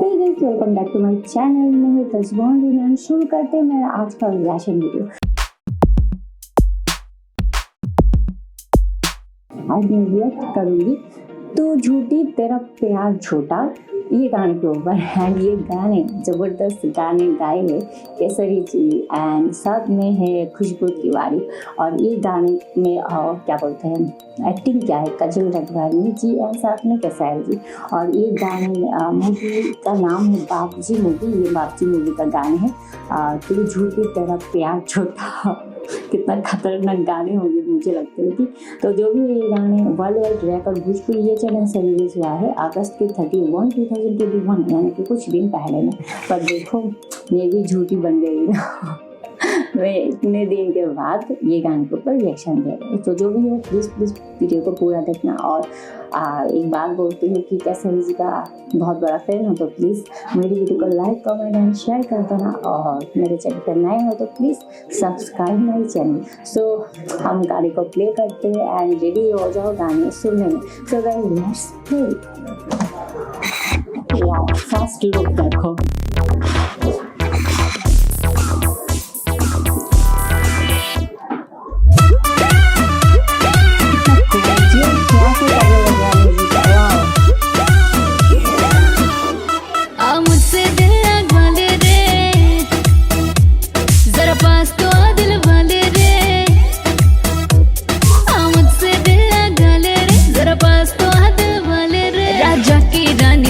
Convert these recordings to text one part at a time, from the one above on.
Welcome back to my channel. मैं हूँ तस्बोन। शुरू करते हैं मेरा आज का रिएक्शन वीडियो। आज मैं रिएक्ट करूँगी तू झूठी तेरा प्यार झूठा, ये गाने के ऊपर। एंड ये गाने ज़बरदस्त गाने गाए हैं केसरी जी एंड साथ में है खुशबू तिवारी। और ये गाने में क्या बोलते हैं, एक्टिंग क्या है काजल राघवानी जी एंड साथ में केसरी जी। और ये गाने मूवी का नाम है बापजी मूवी। ये बापजी मूवी का गाने है तू झूठी तेरा प्यार झूठा। कितना खतरनाक गाने होंगे मुझे लगता है कि। तो जो भी ये गाने वर्ल्ड वाइड रिकॉर्ड भोजपुरी ये चैनल से रिलीज हुआ है अगस्त के 31 2021 यानी कि कुछ दिन पहले में। पर देखो ये भी झूठी बन गई ना। मैं इतने दिन के बाद ये गाने के ऊपर रिएक्शन दे रही हूँ। तो जो भी हो प्लीज़ वीडियो को पूरा देखना। और एक बात बोलती हूँ कि केसरी जी का बहुत बड़ा फैन हो तो प्लीज़ मेरी वीडियो को लाइक कमेंट एंड शेयर कर देना। और मेरे चैनल पर नए हो तो प्लीज़ सब्सक्राइब माई चैनल। सो हम गाने को प्ले करते हैं एंड रेडी हो जाओ गाने सुनने में। So guys let's play. First look देखो।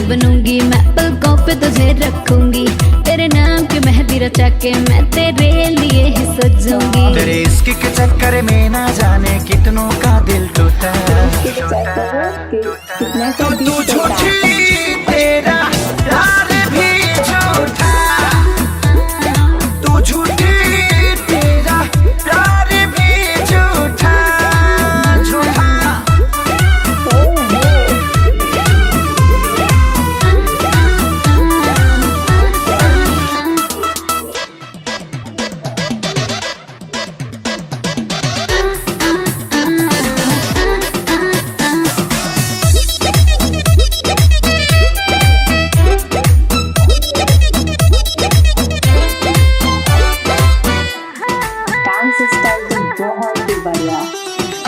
बनूंगी मैं पलकों पे तुझे रखूंगी, तेरे नाम की मेहंदी रचा के मैं तेरे लिए ही सजूंगी। तेरे इश्क के चक्कर में ना जाने कितनों का दिल टूटा। तू झूठी तेरा प्यार भी झूठा, तू झूठी तेरा प्यार भी झूठा झूठा।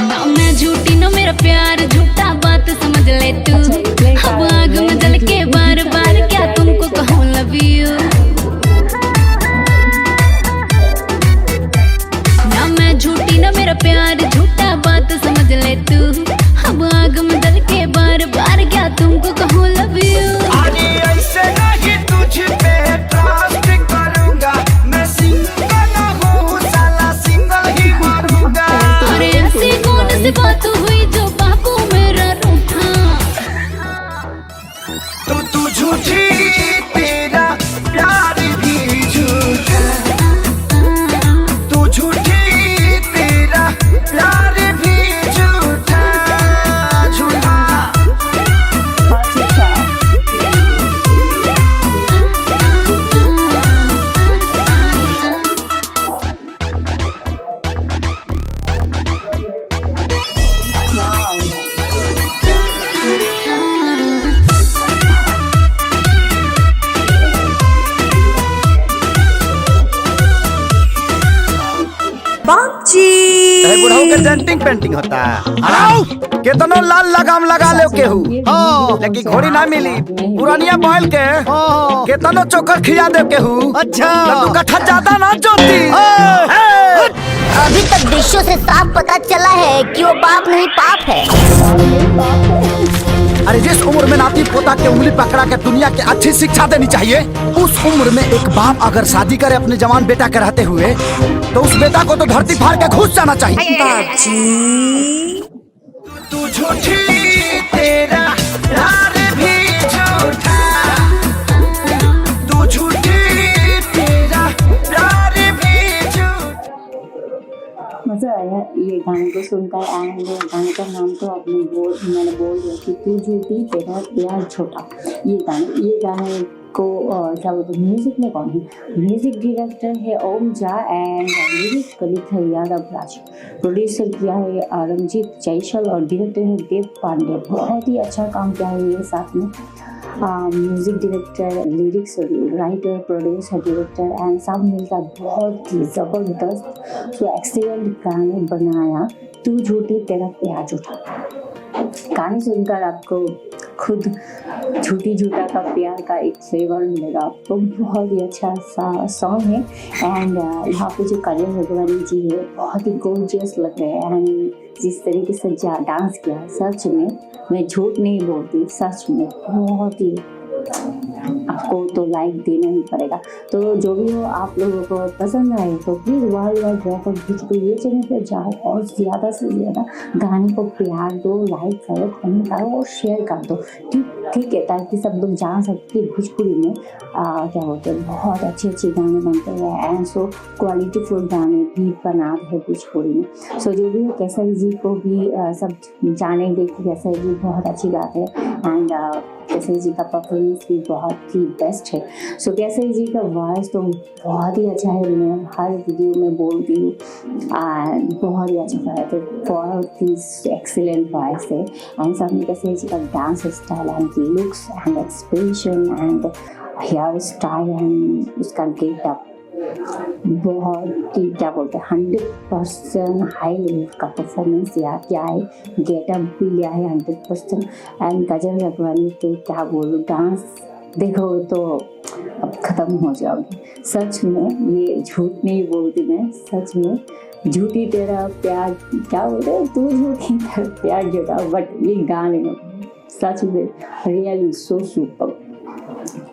ना मैं झूठी ना मेरा प्यार झूठा, बात समझ ले तू। अब आग में जल के बार बार क्या तुमको कहूँ लव यू। ना मैं झूठी ना मेरा प्यार झूठा, बात समझ ले तू। अब आग में जल के बार बार क्या तुमको कहूँ लव यू। अरे ऐसे नहीं तुझ पे ट्रस्ट करूंगा, मैं सिंगल हूँ साला सिंगल ही मरूंगा। अरे ऐसी कौन सी बात हुई जो बापू मेरा रूठा। तू झूठी तेरा प्यार भी झूठा, तू झूठी तेरा प्यार भी झूठा झूठा। बुढ़ाऊ के डेंटिंग पेंटिंग होता है। अराउ केतनो लाल लगाम लगा ले केहू लेकिन घोड़ी ना मिली। पुरानिया बैल के केतनो चोकर खिया दे केहू। अच्छा तू कट्ठा ज्यादा ना जोती। अभी तक दृश्यों से साफ पता चला है कि वो बाप नहीं पाप है। अरे जिस उम्र में नाती पोता के उंगली पकड़ा के दुनिया के अच्छी शिक्षा देनी चाहिए, उस उम्र में एक बाप अगर शादी करे अपने जवान बेटा के रहते हुए तो उस बेटा को तो धरती फाड़ के घुस जाना चाहिए। तू झूठी तेरा प्यार भी झूठा, तू झूठी तेरा प्यार भी झूठा। मज़ा आया ये गाने को सुनकर। एंड गाने का नाम तो मैंने बोल दिया कि तू झूठी तेरा प्यार छोटा। ये गाने को क्या बोलते हैं, म्यूजिक में कौन है? म्यूजिक डायरेक्टर है ओम झा एंड लिरिक्स लिख है यादव राज। प्रोड्यूसर किया है रंजीत जयसल और डायरेक्टर है देव पांडे। बहुत ही अच्छा काम किया है ये साथ में। Music director, lyrics writer, producer, director and सब मिलकर बहुत ही ज़बरदस्त जो एक्सीलेंट गाने बनाया। तू झूठी तेरा प्यार झूठा, गाने सुनकर आपको खुद झूठी झूठा का प्यार का एक फ्लेवर मिलेगा आपको। बहुत ही अच्छा सा सॉन्ग है एंड यहाँ पे जो काजल राघवानी जी है बहुत ही गोर्जियस लग रहे हैं एंड जिस तरीके से डांस किया सच में मैं झूठ नहीं बोलती, सच में बहुत ही आपको तो लाइक देना ही पड़ेगा। तो जो भी हो आप लोगों को पसंद आए तो please world wide rapper Bhojpuri channel पे जाओ और ज़्यादा से ज़्यादा गाने को प्यार दो, लाइक करो, कमेंट करो और शेयर कर दो। ठीक है, ताकि सब लोग जान सके कि भोजपुरी में क्या बोलते हैं बहुत अच्छे अच्छे गाने बनते हैं एंड सो क्वालिटीफुल गाने भी बना रहे भोजपुरी में। सो जो भी हो केसरी जी को भी सब जानेंगे कि केसरी जी बहुत अच्छी बात है एंड केसरी जी का परफॉर्मेंस भी बहुत ही बेस्ट है। सो केसरी जी का वॉइस तो बहुत ही अच्छा है, मैं हर वीडियो में बोलती हूँ बहुत ही अच्छा वॉइस है, बहुत ही एक्सीलेंट वॉइस है एंड सब में केसरी जी का dance style and looks and expression and hair style and उसका गेटअप बहुत ही क्या बोलते हैं 100% हाई लेवल का परफॉर्मेंस यहाँ क्या है, गेटअप भी लिया है 100% एंड काजल राघवानी के क्या बोलूँ डांस देखो तो अब ख़त्म हो जाओगे। सच में ये झूठ नहीं बोलती मैं, सच में झूठी तेरा प्यार क्या बोलते हैं, तू झूठी तेरा प्यार झूठा, बट ये गाने सच में रियली सो सुपर।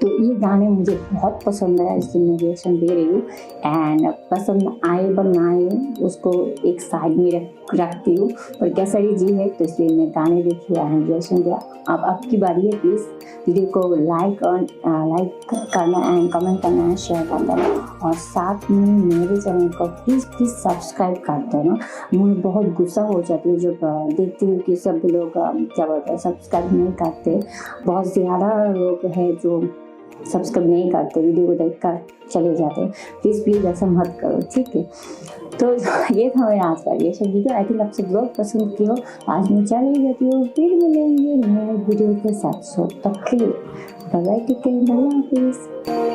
तो ये गाने मुझे बहुत पसंद आया इसलिए मैं रिएक्शन दे रही हूँ एंड पसंद आए बर ना आए उसको एक साइड में रखती हूँ। और केसरी जी है तो इसलिए मैं गाने देखी एंड रिएक्शन दिया। अब आपकी बारी है, प्लीज़ वीडियो को लाइक करना एंड कमेंट करना एंड शेयर करना और साथ में मेरे चैनल को प्लीज़ सब्सक्राइब कर देना। मुझे बहुत गुस्सा हो जाती है जब देखती हूँ कि सब लोग क्या बोलते हैं सब्सक्राइब नहीं करते। बहुत ज़्यादा लोग हैं जो सब्सक्राइब नहीं करते, वीडियो को देख कर चले जाते। प्लीज़ ऐसा मत करो, ठीक है। तो ये था मेरा आज का रिएक्शन वीडियो। आई थिंक आप सब लोग पसंद किए हो। आज मैं चली जाती हूँ, फिर मिलेंगे नए वीडियो के साथ। सो तक के लिए बाय बाय, टेक केयर, अल्लाह हाफिज़।